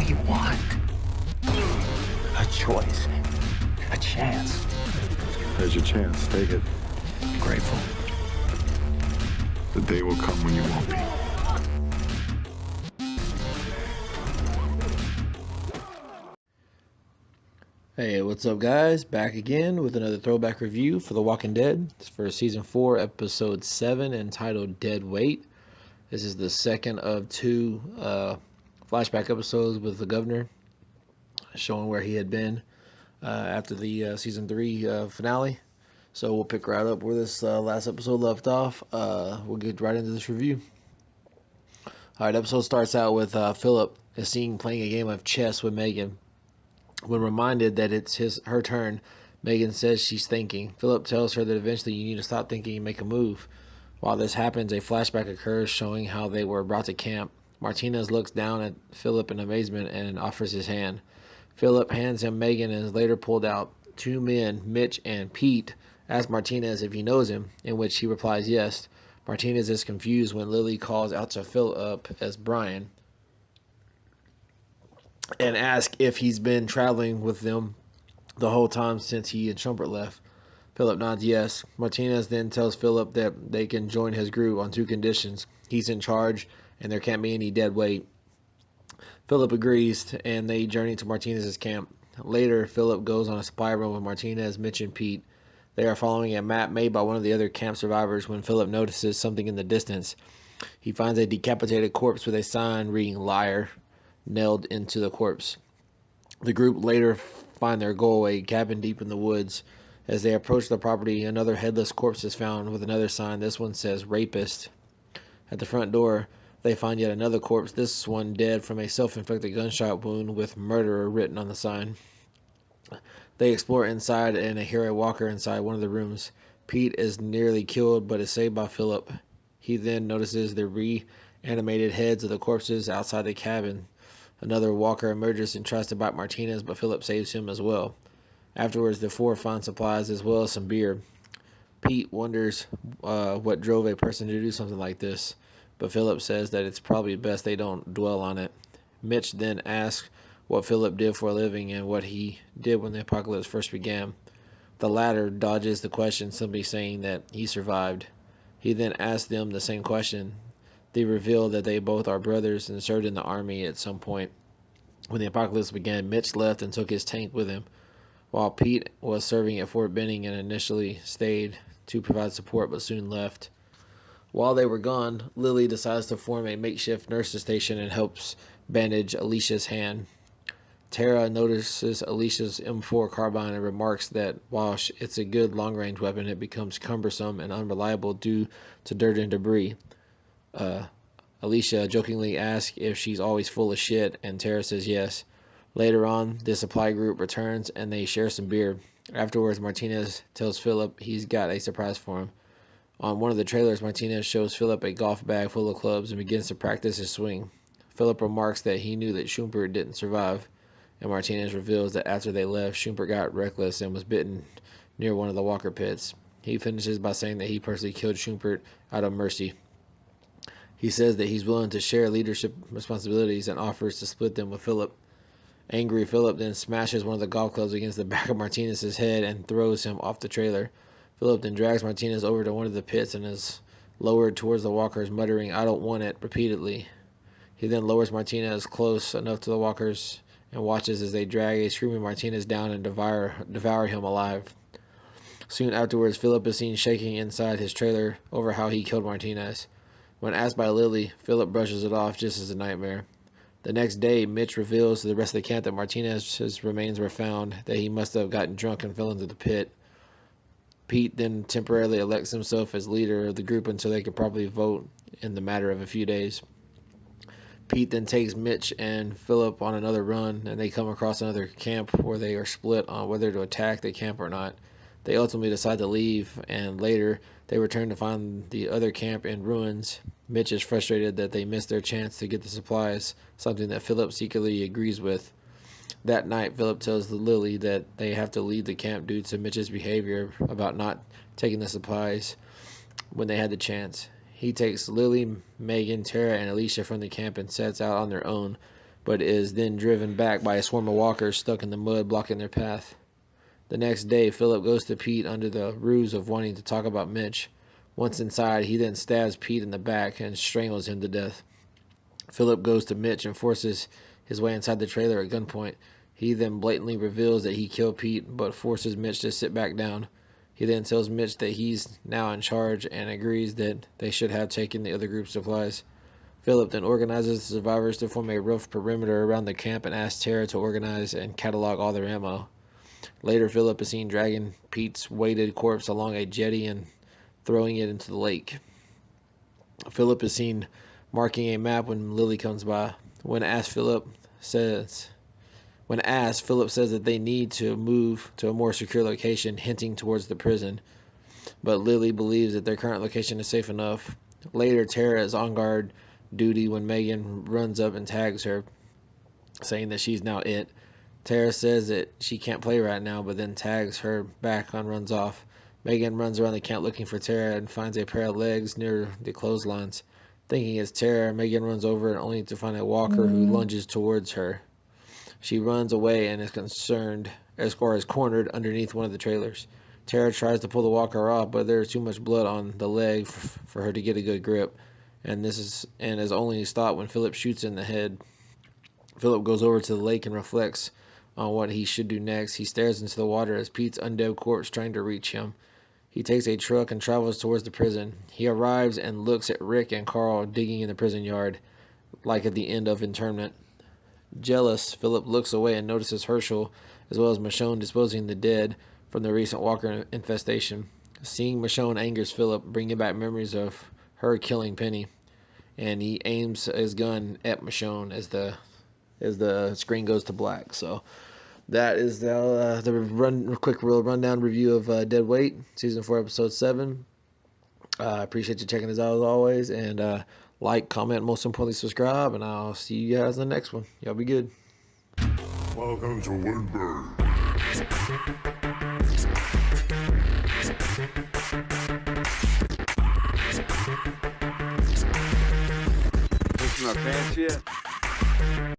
do you want? A choice. A chance. There's your chance. Take it. Grateful. The day will come when you won't be. Hey, what's up, guys? Back again with another throwback review for The Walking Dead. It's for season 4, episode 7, entitled Dead Weight. This is the second of two flashback episodes with the governor, showing where he had been after the season 3 finale. So we'll pick right up where this last episode left off. We'll get right into this review. Alright, episode starts out with Philip is seen playing a game of chess with Megan. When reminded that it's her turn, Megan says she's thinking. Philip tells her that eventually you need to stop thinking and make a move. While this happens, a flashback occurs showing how they were brought to camp. Martinez looks down at Philip in amazement and offers his hand. Philip hands him Megan and is later pulled out. Two men, Mitch and Pete, ask Martinez if he knows him, in which he replies yes. Martinez is confused when Lily calls out to Philip as Brian and asks if he's been traveling with them the whole time since he and Schumpert left. Philip nods yes. Martinez then tells Philip that they can join his group on 2 conditions. He's in charge and there can't be any dead weight. Philip agrees and they journey to Martinez's camp. Later, Philip goes on a supply run with Martinez, Mitch, and Pete. They are following a map made by one of the other camp survivors when Philip notices something in the distance. He finds a decapitated corpse with a sign reading "Liar" nailed into the corpse. The group later find their goal, a cabin deep in the woods. As they approach the property, another headless corpse is found with another sign. This one says "Rapist." At the front door, they find yet another corpse, this one dead from a self-inflicted gunshot wound with "Murderer" written on the sign. They explore inside and hear a walker inside one of the rooms. Pete is nearly killed but is saved by Philip. He then notices the reanimated heads of the corpses outside the cabin. Another walker emerges and tries to bite Martinez, but Philip saves him as well. Afterwards, the 4 find supplies as well as some beer. Pete wonders what drove a person to do something like this, but Philip says that it's probably best they don't dwell on it. Mitch then asks what Philip did for a living and what he did when the apocalypse first began. The latter dodges the question, simply saying that he survived. He then asks them the same question. They reveal that they both are brothers and served in the army at some point. When the apocalypse began, Mitch left and took his tank with him, while Pete was serving at Fort Benning and initially stayed to provide support but soon left. While they were gone, Lily decides to form a makeshift nurse's station and helps bandage Alicia's hand. Tara notices Alicia's M4 carbine and remarks that while it's a good long-range weapon, it becomes cumbersome and unreliable due to dirt and debris. Alicia jokingly asks if she's always full of shit, and Tara says yes. Later on, the supply group returns and they share some beer. Afterwards, Martinez tells Philip he's got a surprise for him. On one of the trailers, Martinez shows Philip a golf bag full of clubs and begins to practice his swing. Philip remarks that he knew that Schumpert didn't survive, and Martinez reveals that after they left, Schumpert got reckless and was bitten near one of the walker pits. He finishes by saying that he personally killed Schumpert out of mercy. He says that he's willing to share leadership responsibilities and offers to split them with Philip. Angry, Philip then smashes one of the golf clubs against the back of Martinez's head and throws him off the trailer. Philip then drags Martinez over to one of the pits and is lowered towards the walkers, muttering, "I don't want it," repeatedly. He then lowers Martinez close enough to the walkers and watches as they drag a screaming Martinez down and devour him alive. Soon afterwards, Philip is seen shaking inside his trailer over how he killed Martinez. When asked by Lily, Philip brushes it off just as a nightmare. The next day, Mitch reveals to the rest of the camp that Martinez's remains were found, that he must have gotten drunk and fell into the pit. Pete then temporarily elects himself as leader of the group until they could properly vote in the matter of a few days. Pete then takes Mitch and Philip on another run, and they come across another camp where they are split on whether to attack the camp or not. They ultimately decide to leave, and later they return to find the other camp in ruins. Mitch is frustrated that they missed their chance to get the supplies, something that Philip secretly agrees with. That night, Philip tells Lily that they have to leave the camp due to Mitch's behavior about not taking the supplies when they had the chance. He takes Lily, Megan, Tara, and Alicia from the camp and sets out on their own, but is then driven back by a swarm of walkers stuck in the mud blocking their path. The next day, Philip goes to Pete under the ruse of wanting to talk about Mitch. Once inside, he then stabs Pete in the back and strangles him to death. Philip goes to Mitch and forces his way inside the trailer at gunpoint. He then blatantly reveals that he killed Pete, but forces Mitch to sit back down. He then tells Mitch that he's now in charge and agrees that they should have taken the other group's supplies. Philip then organizes the survivors to form a rough perimeter around the camp and asks Tara to organize and catalog all their ammo. Later, Philip is seen dragging Pete's weighted corpse along a jetty and throwing it into the lake. Philip is seen marking a map when Lily comes by. When asked, Philip says that they need to move to a more secure location, hinting towards the prison. But Lily believes that their current location is safe enough. Later, Tara is on guard duty when Megan runs up and tags her, saying that she's now it. Tara says that she can't play right now, but then tags her back and runs off. Megan runs around the camp looking for Tara and finds a pair of legs near the clotheslines. Thinking it's Tara, Megan runs over and only to find a walker who lunges towards her. She runs away and is cornered underneath one of the trailers. Tara tries to pull the walker off, but there is too much blood on the leg for her to get a good grip, and is only stopped when Philip shoots in the head. Philip goes over to the lake and reflects on what he should do next. He stares into the water as Pete's undead corpse trying to reach him. He takes a truck and travels towards the prison. He arrives and looks at Rick and Carl digging in the prison yard, like at the end of internment. Jealous, Philip looks away and notices Herschel, as well as Michonne, disposing the dead from the recent walker infestation. Seeing Michonne angers Philip, bringing back memories of her killing Penny, and he aims his gun at Michonne as the screen goes to black. So that is the quick rundown review of Dead Weight, Season 4, Episode 7. I appreciate you checking us out as always, and like, comment, most importantly subscribe, and I'll see you guys in the next one. Y'all be good. Welcome to Woodburn. Pushing our pants yet?